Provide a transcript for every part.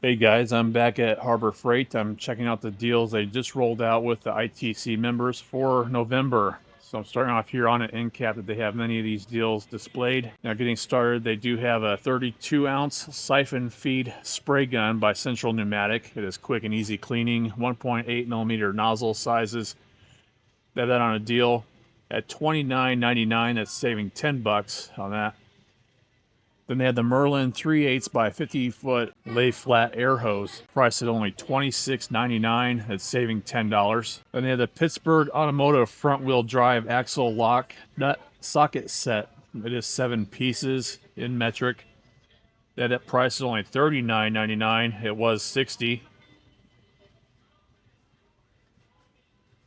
Hey guys, I'm back at Harbor Freight. I'm checking out the deals they just rolled out with the ITC members for November. So I'm starting off here on an end cap that they have many of these deals displayed. Now getting started, they do have a 32-ounce siphon feed spray gun by Central Pneumatic. It is quick and easy cleaning, 1.8 millimeter nozzle sizes. They have that on a deal at $29.99. That's saving $10 on that. Then they had the Merlin 3/8 by 50-foot lay flat air hose, priced at only $26.99. That's saving $10. Then they had the Pittsburgh Automotive front wheel drive axle lock nut socket set. It is 7 pieces in metric. That price is only $39.99. It was $60.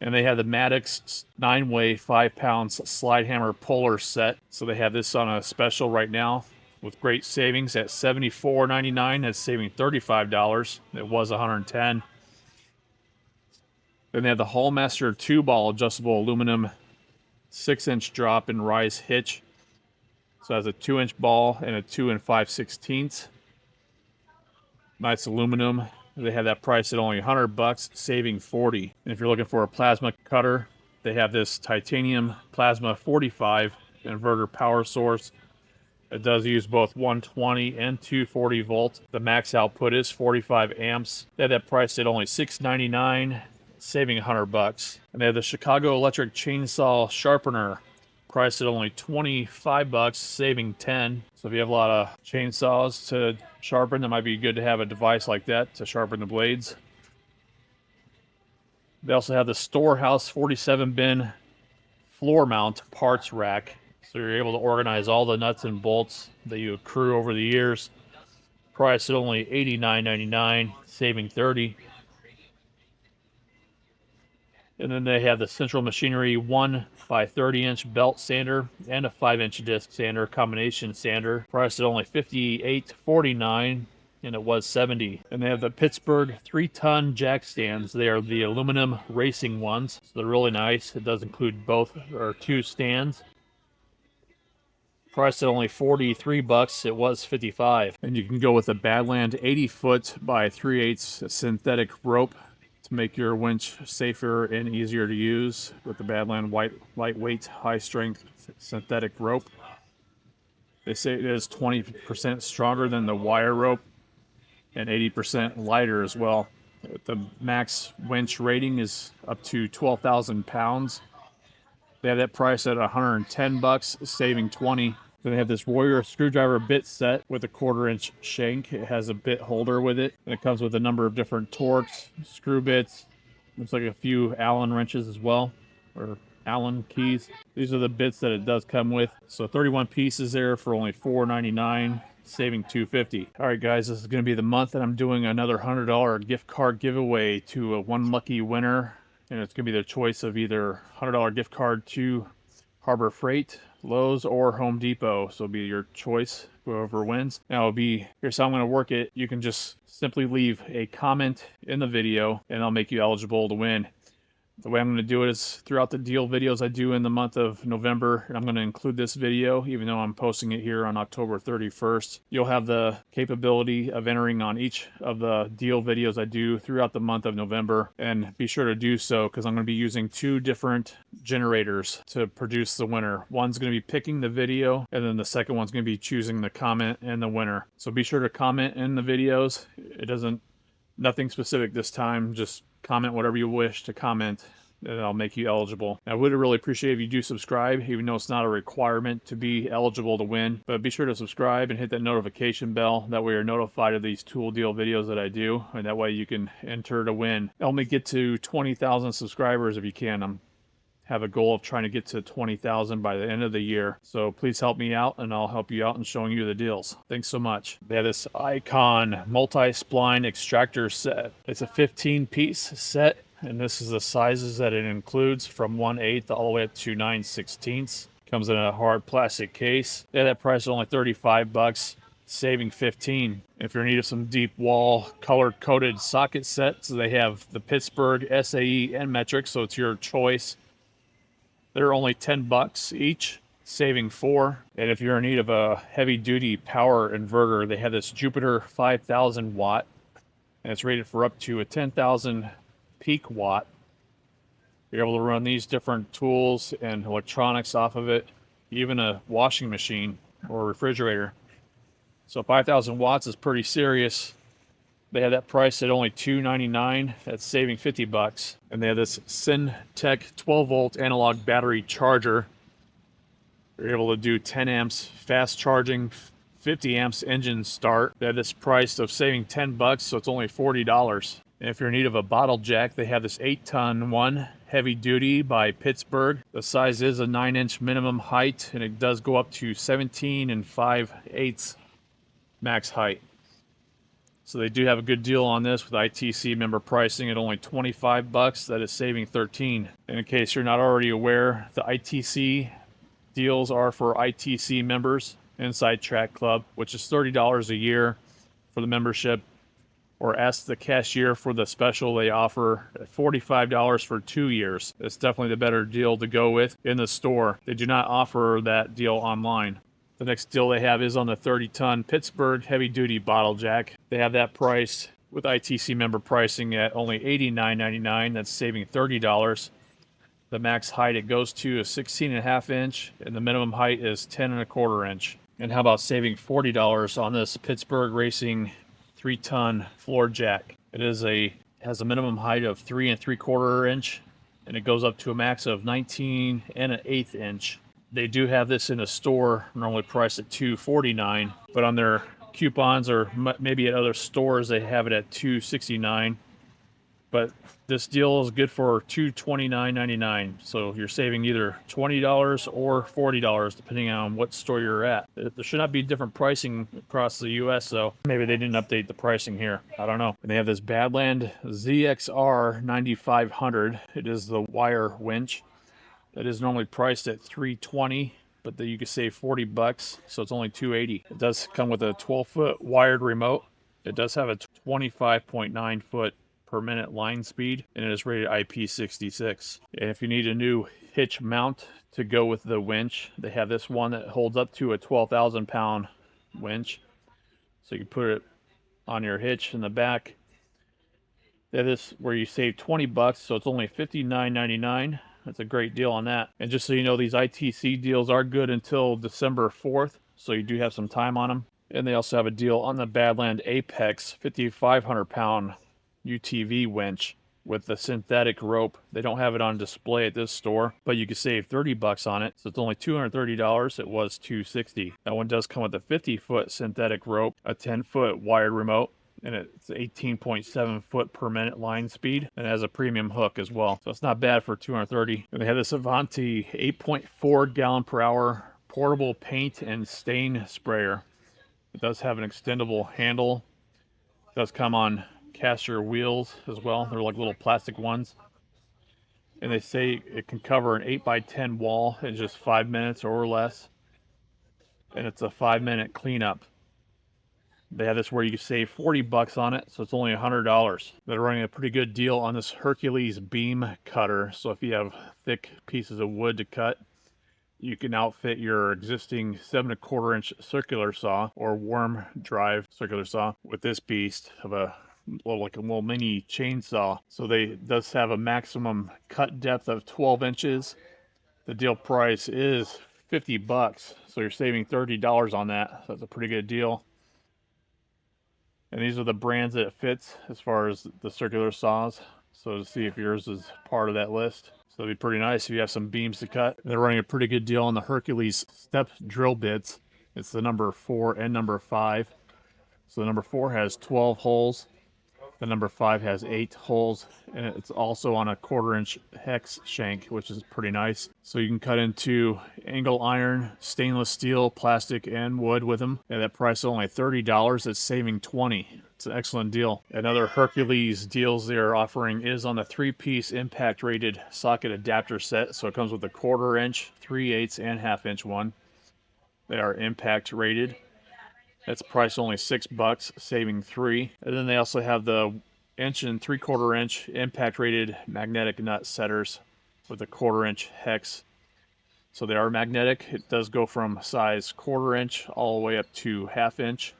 And they have the Maddox 9-way 5-pound slide hammer puller set. So they have this on a special right now with great savings at $74.99. That's saving $35. It was $110. Then they have the Hallmaster 2-ball adjustable aluminum 6-inch drop and rise hitch. So it has a 2-inch ball and a 2 5/16. Nice aluminum. They have that price at only $100, saving $40. And if you're looking for a plasma cutter, they have this titanium plasma 45 inverter power source. It does use both 120 and 240 volt. The max output is 45 amps. They have that priced at only $6.99, saving $100. And they have the Chicago Electric Chainsaw Sharpener, priced at only $25, saving $10. So if you have a lot of chainsaws to sharpen, it might be good to have a device like that to sharpen the blades. They also have the Storehouse 47 bin floor mount parts rack. So you're able to organize all the nuts and bolts that you accrue over the years. Priced at only $89.99, saving $30. And then they have the Central Machinery 1 by 30-inch belt sander and a 5-inch disc sander, combination sander, priced at only $58.49, and it was $70. And they have the Pittsburgh 3-ton jack stands. They are the aluminum racing ones, so they're really nice. It does include both or 2 stands. Priced at only $43. It was $55. And you can go with a Badland 80-foot by 3/8 synthetic rope to make your winch safer and easier to use with the Badland lightweight, high-strength synthetic rope. They say it is 20% stronger than the wire rope and 80% lighter as well. The max winch rating is up to 12,000 pounds. They have that price at $110, saving $20. Then they have this Warrior screwdriver bit set with a 1/4-inch shank. It has a bit holder with it, and it comes with a number of different torques, screw bits. Looks like a few Allen wrenches as well, or Allen keys. These are the bits that it does come with. So 31 pieces there for only $4.99, saving $2.50. All right, guys, this is going to be the month that I'm doing another $100 gift card giveaway to one lucky winner, and it's going to be the choice of either $100 gift card to Harbor Freight, Lowe's, or Home Depot. So it'll be your choice, whoever wins. Now here's how I'm going to work it. You can just simply leave a comment in the video and I'll make you eligible to win. The way I'm going to do it is throughout the deal videos I do in the month of November, and I'm going to include this video, even though I'm posting it here on October 31st. You'll have the capability of entering on each of the deal videos I do throughout the month of November, and be sure to do so because I'm going to be using 2 different generators to produce the winner. One's going to be picking the video, and then the second one's going to be choosing the comment and the winner. So be sure to comment in the videos. Nothing specific this time, just comment whatever you wish to comment, and I'll make you eligible. I would really appreciate if you do subscribe, even though it's not a requirement to be eligible to win. But be sure to subscribe and hit that notification bell. That way you're notified of these tool deal videos that I do, and that way you can enter to win. Help me get to 20,000 subscribers if you can. Have a goal of trying to get to 20,000 by the end of the year. So please help me out, and I'll help you out in showing you the deals. Thanks so much. They have this Icon multi-spline extractor set. It's a 15-piece set, and this is the sizes that it includes from 1/8 all the way up to 9/16. Comes in a hard plastic case. They have that price is only $35, saving $15. If you're in need of some deep wall color-coded socket sets, they have the Pittsburgh SAE and metric, so it's your choice. They're only $10 each, saving $4. And if you're in need of a heavy-duty power inverter, they have this Jupiter 5,000 watt and it's rated for up to a 10,000 peak watt. You're able to run these different tools and electronics off of it, even a washing machine or a refrigerator. So 5,000 watts is pretty serious. They have that price at only $299. That's saving $50. And they have this Syntec 12-volt analog battery charger. You're able to do 10 amps fast charging, 50 amps engine start. They have this price of saving $10, so it's only $40. And if you're in need of a bottle jack, they have this 8-ton one, heavy duty by Pittsburgh. The size is a 9-inch minimum height, and it does go up to 17 5/8 max height. So they do have a good deal on this with ITC member pricing at only $25. That is saving $13. And in case you're not already aware, the ITC deals are for ITC members inside Track Club, which is $30 a year for the membership. Or ask the cashier for the special they offer at $45 for 2 years. It's definitely the better deal to go with in the store. They do not offer that deal online. The next deal they have is on the 30-ton Pittsburgh heavy-duty bottle jack. They have that priced with ITC member pricing at only $89.99. That's saving $30. The max height it goes to is 16.5 inch, and the minimum height is 10.25 inch. And how about saving $40 on this Pittsburgh Racing 3-ton floor jack? It has a minimum height of 3.75 inch, and it goes up to a max of 19.1/8 inch. They do have this in a store, normally priced at $249, but on their coupons or maybe at other stores they have it at $269. But this deal is good for $229.99, so you're saving either $20 or $40 depending on what store you're at. There should not be different pricing across the US though. Maybe they didn't update the pricing here, I don't know. And they have this Badland ZXR 9500. It is the wire winch. That is normally priced at $320, but you can save $40, so it's only $280. It does come with a 12-foot wired remote. It does have a 25.9 foot per minute line speed, and it is rated IP66. And if you need a new hitch mount to go with the winch, they have this one that holds up to a 12,000 pound winch. So you can put it on your hitch in the back. That is where you save $20, so it's only $59.99. That's a great deal on that. And just so you know, these ITC deals are good until December 4th, so you do have some time on them. And they also have a deal on the Badland Apex 5,500 pound UTV winch with the synthetic rope. They don't have it on display at this store, but you can save $30 on it. So it's only $230. It was $260. That one does come with a 50-foot synthetic rope, a 10-foot wired remote, and it's 18.7 foot per minute line speed, and it has a premium hook as well. So it's not bad for $230. And they have this Avanti 8.4 gallon per hour portable paint and stain sprayer. It does have an extendable handle. It does come on caster wheels as well. They're like little plastic ones. And they say it can cover an 8x10 wall in just 5 minutes or less. And it's a 5-minute cleanup. They have this where you can save $40 on it, so it's only $100. They're running a pretty good deal on this Hercules beam cutter. So if you have thick pieces of wood to cut, you can outfit your existing 7.25 inch circular saw or worm drive circular saw with this beast of a little mini chainsaw. So they does have a maximum cut depth of 12 inches. The deal price is $50, so you're saving $30 on that. So that's a pretty good deal. And these are the brands that it fits as far as the circular saws. So to see if yours is part of that list. So it'd be pretty nice if you have some beams to cut. They're running a pretty good deal on the Hercules step drill bits. It's the number 4 and number 5. So the number 4 has 12 holes. The number 5 has 8 holes, and it's also on a 1/4 inch hex shank, which is pretty nice. So you can cut into angle iron, stainless steel, plastic, and wood with them. And that price is only $30. It's saving $20. It's an excellent deal. Another Hercules deals they're offering is on the 3-piece impact rated socket adapter set. So it comes with a 1/4 inch, 3/8, and 1/2 inch one. They are impact rated. That's priced only $6, saving $3. And then they also have the 1 and 3/4 inch impact rated magnetic nut setters with a 1/4 inch hex. So they are magnetic. It does go from size 1/4 inch all the way up to 1/2 inch.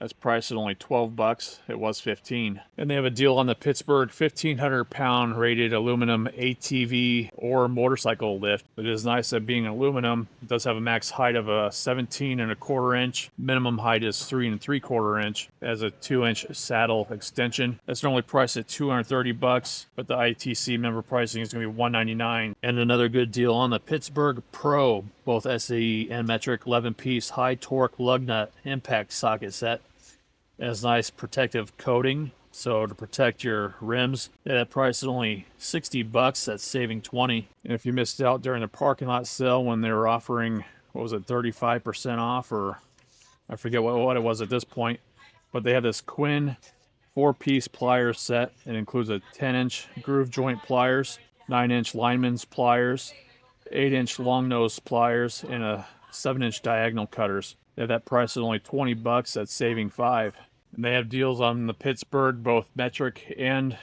That's priced at only 12 bucks. It was 15. And they have a deal on the Pittsburgh 1,500-pound rated aluminum ATV or motorcycle lift. It is nice that being aluminum, it does have a max height of a 17.25 inch. Minimum height is 3.75 inch. It has a 2-inch saddle extension. That's normally priced at 230 bucks, but the ITC member pricing is going to be $199. And another good deal on the Pittsburgh Pro, both SAE and metric 11-piece high torque lug nut impact socket set. It has nice protective coating, so to protect your rims. That price is only 60 bucks. That's saving 20. And if you missed out during the parking lot sale when they were offering, what was it, 35% off, or I forget what it was at this point, but they have this Quinn 4-piece pliers set. It includes a 10-inch groove joint pliers, 9-inch lineman's pliers, 8-inch long nose pliers, and a 7-inch diagonal cutters. They have that price at only 20 bucks. That's saving 5. And they have deals on the Pittsburgh, both metric and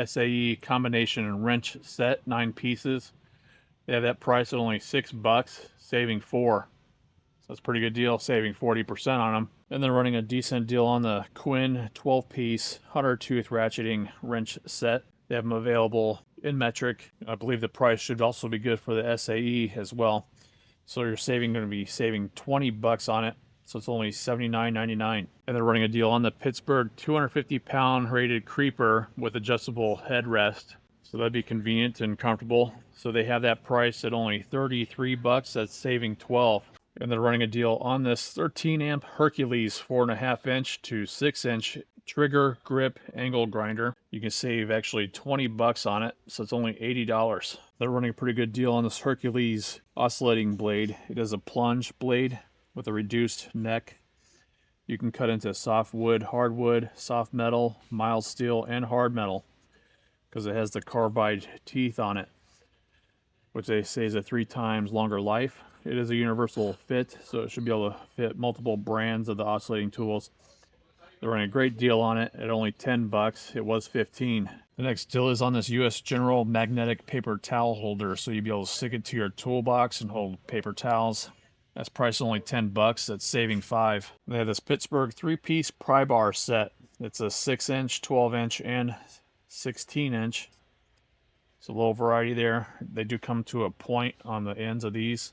SAE combination and wrench set, 9 pieces. They have that price at only 6 bucks, saving 4. So that's a pretty good deal, saving 40% on them. And they're running a decent deal on the Quinn 12-piece 100-tooth ratcheting wrench set. They have them available in metric. I believe the price should also be good for the SAE as well. So you're going to be saving 20 bucks on it. So it's only $79.99. And they're running a deal on the Pittsburgh 250-pound rated creeper with adjustable headrest. So that'd be convenient and comfortable. So they have that price at only 33 bucks. That's saving 12. And they're running a deal on this 13-amp Hercules 4.5-inch to 6-inch trigger grip angle grinder. You can save actually 20 bucks on it, so it's only $80. They're running a pretty good deal on this Hercules oscillating blade. It is a plunge blade with a reduced neck. You can cut into soft wood, hardwood, soft metal, mild steel, and hard metal because it has the carbide teeth on it, which they say is a 3 times longer life. It is a universal fit, so it should be able to fit multiple brands of the oscillating tools. They're running a great deal on it at only 10 bucks. It was 15. The next deal is on this US General magnetic paper towel holder, so you'll be able to stick it to your toolbox and hold paper towels. That's priced only 10 bucks. That's saving 5. They have this Pittsburgh 3-piece pry bar set. It's a 6-inch, 12-inch, and 16-inch. It's a little variety there. They do come to a point on the ends of these.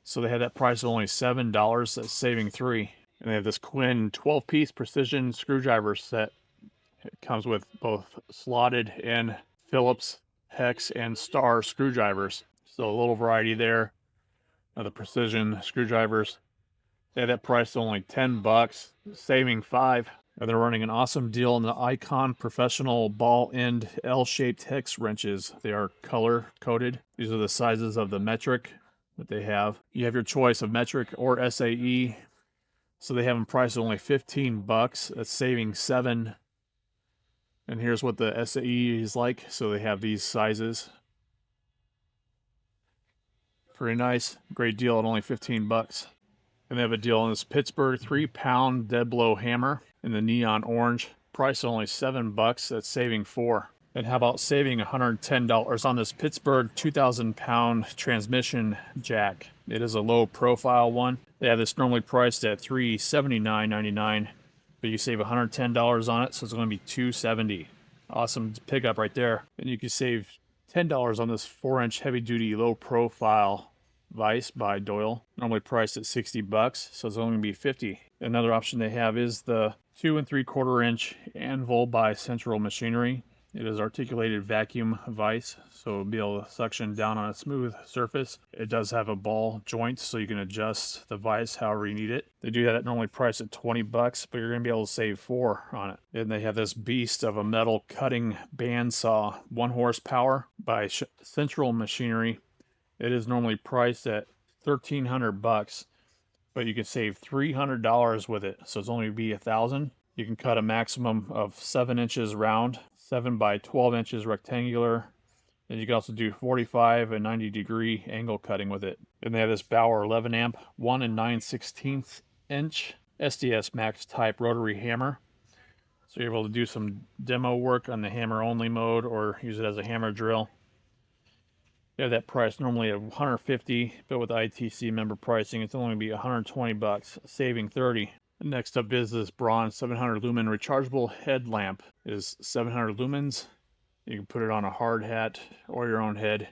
So they had that price of only $7. That's saving 3. And they have this Quinn 12-piece precision screwdriver set. It comes with both slotted and Phillips, hex, and star screwdrivers. So a little variety there of the precision screwdrivers. They had that price of only 10 bucks, saving 5. And they're running an awesome deal on the Icon Professional Ball End L-shaped hex wrenches. They are color coded. These are the sizes of the metric that they have. You have your choice of metric or SAE. So they have them priced at only 15 bucks. That's saving 7. And here's what the SAE is like. So they have these sizes. Pretty nice. Great deal at only 15 bucks. And they have a deal on this Pittsburgh 3-pound dead blow hammer in the neon orange. Price only 7 bucks. That's saving 4. And how about saving $110 on this Pittsburgh 2,000-pound transmission jack? It is a low profile one. They have this normally priced at $379.99, but you save $110 on it, so it's going to be $270. Awesome pickup right there. And you can save $10 on this 4-inch heavy-duty low profile vise by Doyle, normally priced at 60 bucks, so it's only going to be 50. Another option they have is the 2 3/4-inch anvil by Central Machinery. It is articulated vacuum vise, so it'll be able to suction down on a smooth surface. It does have a ball joint, so you can adjust the vise however you need it. They do that normally priced at 20 bucks, but you're going to be able to save 4 on it. And they have this beast of a metal cutting bandsaw, 1 horsepower by Central Machinery. It is normally priced at $1,300, but you can save $300 with it, so it's only be $1,000. You can cut a maximum of 7 inches round, 7 by 12 inches rectangular. And you can also do 45 and 90-degree angle cutting with it. And they have this Bauer 11-amp 1 9/16 inch SDS Max type rotary hammer. So you're able to do some demo work on the hammer only mode or use it as a hammer drill. Yeah, that price normally at 150, but with ITC member pricing, it's only going to be 120 bucks, saving 30. Next up is this bronze 700 lumen rechargeable headlamp. It is 700 lumens. You can put it on a hard hat or your own head. It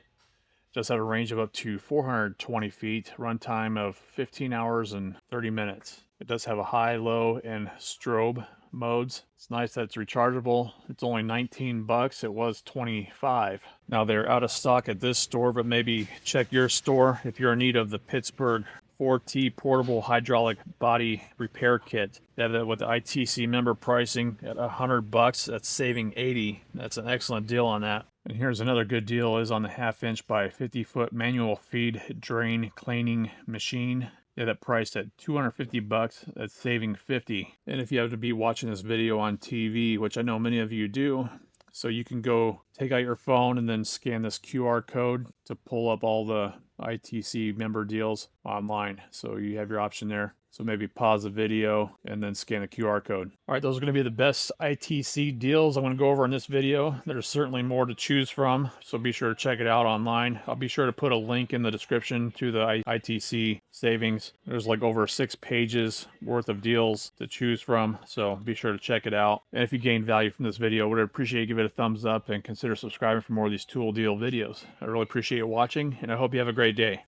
does have a range of up to 420 feet, runtime of 15 hours and 30 minutes. It does have a high, low, and strobe modes. It's nice that it's rechargeable. It's only 19 bucks. It was 25. Now they're out of stock at this store, but maybe check your store if you're in need of the Pittsburgh 4T portable hydraulic body repair kit. They have that with the ITC member pricing at 100 bucks. That's saving 80. That's an excellent deal on that. And here's another good deal is on the 1/2 inch by 50 foot manual feed drain cleaning machine. Yeah, that priced at 250 bucks. That's saving 50. And if you have to be watching this video on TV, which I know many of you do, so you can go take out your phone and then scan this QR code to pull up all the ITC member deals online. So you have your option there. So maybe pause the video and then scan the QR code. All right, those are going to be the best ITC deals I'm going to go over in this video. There's certainly more to choose from, so be sure to check it out online. I'll be sure to put a link in the description to the ITC savings. There's like over 6 pages worth of deals to choose from, so be sure to check it out. And if you gained value from this video, I would appreciate you give it a thumbs up and consider subscribing for more of these tool deal videos. I really appreciate you watching, and I hope you have a great day.